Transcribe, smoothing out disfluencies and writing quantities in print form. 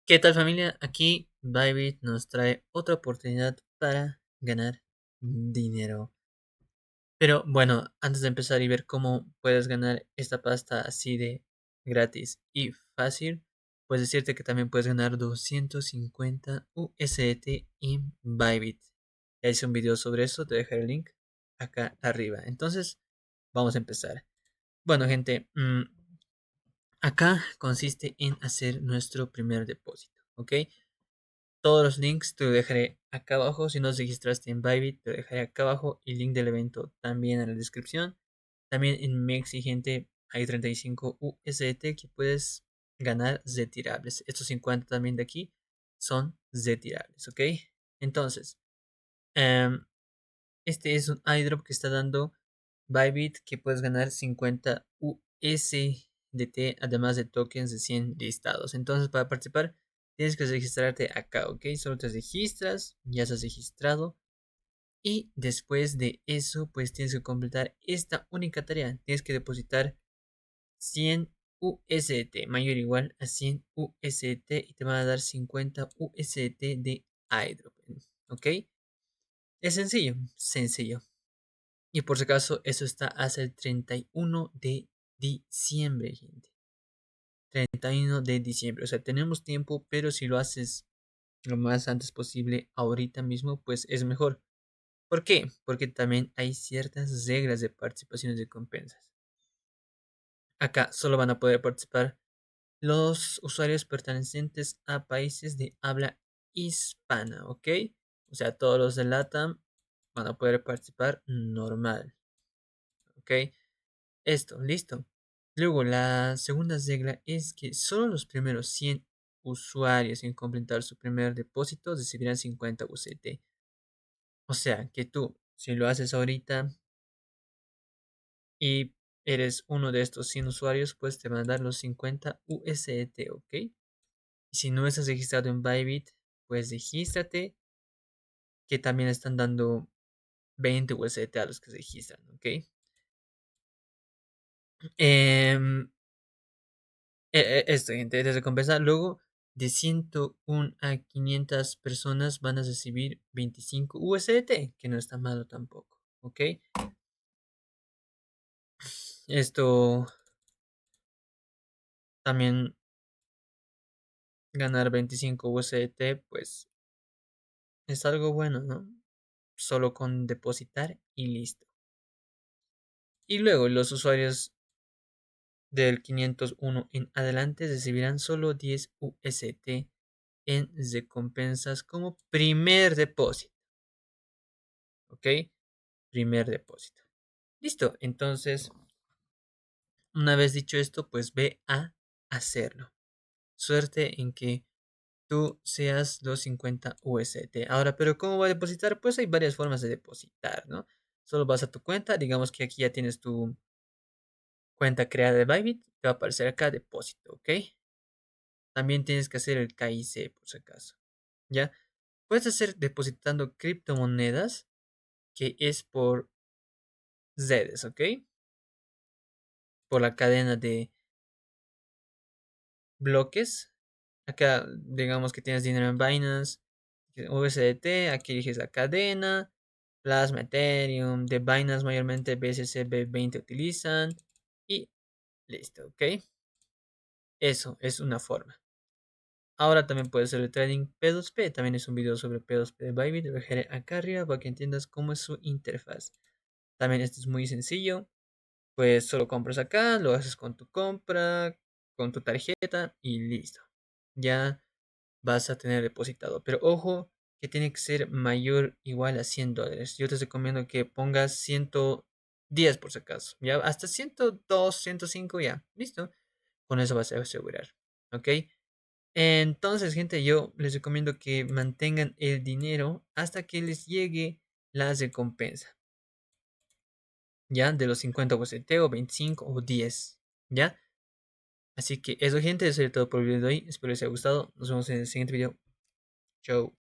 ¿Qué tal familia? Aquí Bybit nos trae otra oportunidad para ganar dinero. Pero bueno, antes de empezar y ver cómo puedes ganar esta pasta así de gratis y fácil, pues decirte que también puedes ganar 250 USDT en Bybit. Ya hice un video sobre eso, te dejaré el link acá arriba. Entonces, vamos a empezar. Bueno, gente, acá consiste en hacer nuestro primer depósito, ¿ok? Todos los links te lo dejaré acá abajo. Si no te registraste en Bybit, te lo dejaré acá abajo. Y link del evento también en la descripción. También en Mexi, gente, hay 35 USDT que puedes ganar retirables. Estos 50 también de aquí son retirables, ¿ok? Entonces, em, este es un airdrop que está dando Bybit que puedes ganar 50 USDT además de tokens de 100 listados. Entonces, para participar, tienes que registrarte acá, ¿ok? Solo te registras, ya estás registrado. Y después de eso, pues tienes que completar esta única tarea. Tienes que depositar 100 USDT, mayor o igual a 100 USDT y te van a dar 50 USDT de airdrop, ¿ok? Es sencillo, sencillo. Y por si acaso, eso está hasta el 31 de diciembre, gente. 31 de diciembre. O sea, tenemos tiempo, pero si lo haces lo más antes posible, ahorita mismo, pues es mejor. ¿Por qué? Porque también hay ciertas reglas de participaciones de compensas. Acá solo van a poder participar los usuarios pertenecientes a países de habla hispana, ¿ok? O sea, todos los de LATAM van a poder participar normal, ¿ok? Esto, listo. Luego, la segunda regla es que solo los primeros 100 usuarios en completar su primer depósito recibirán 50 USDT. O sea, que tú, si lo haces ahorita y eres uno de estos 100 usuarios, pues te van a dar los 50 USDT, ¿ok? Y si no estás registrado en Bybit, pues regístrate, que también están dando 20 USDT a los que se registran, ¿ok? Em, Esto, gente, de recompensa. Luego, de 101 a 500 personas van a recibir 25 USDT, que no está malo tampoco, ¿ok? Esto también ganar 25 USDT, pues es algo bueno, ¿no? Solo con depositar y listo. Y luego los usuarios del 501 en adelante recibirán solo 10 USDT en recompensas como primer depósito, ¿ok? Primer depósito. Listo, entonces, una vez dicho esto, pues ve a hacerlo. Suerte en que tú seas los 50 USDT. Ahora, pero ¿cómo va a depositar? Pues hay varias formas de depositar, ¿no? Solo vas a tu cuenta, digamos que aquí ya tienes tu cuenta creada de Bybit, te va a aparecer acá depósito, ¿ok? También tienes que hacer el KIC por si acaso, ¿ya? Puedes hacer depositando criptomonedas, que es por redes, ¿ok? Por la cadena de bloques. Acá, digamos que tienes dinero en Binance, USDT, aquí eliges la cadena, Plasma, Ethereum, de Binance mayormente BSC B20 utilizan y listo, ¿ok? Eso es una forma. Ahora también puedes hacer el trading P2P, también es un video sobre P2P de Bybit, lo dejaré acá arriba para que entiendas cómo es su interfaz. También esto es muy sencillo, pues solo compras acá, lo haces con tu compra, con tu tarjeta y listo. Ya vas a tener depositado. Pero ojo que tiene que ser mayor o igual a $100. Yo te recomiendo que pongas 110 por si acaso. Ya hasta 102, 105 ya. Listo. Con eso vas a asegurar. ¿Ok? Entonces, gente, yo les recomiendo que mantengan el dinero hasta que les llegue la recompensa. ¿Ya? De los 50 USDT o 25 o 10. ¿Ya? Así que eso, gente, eso es todo por el video de hoy. Espero les haya gustado. Nos vemos en el siguiente video. Chao.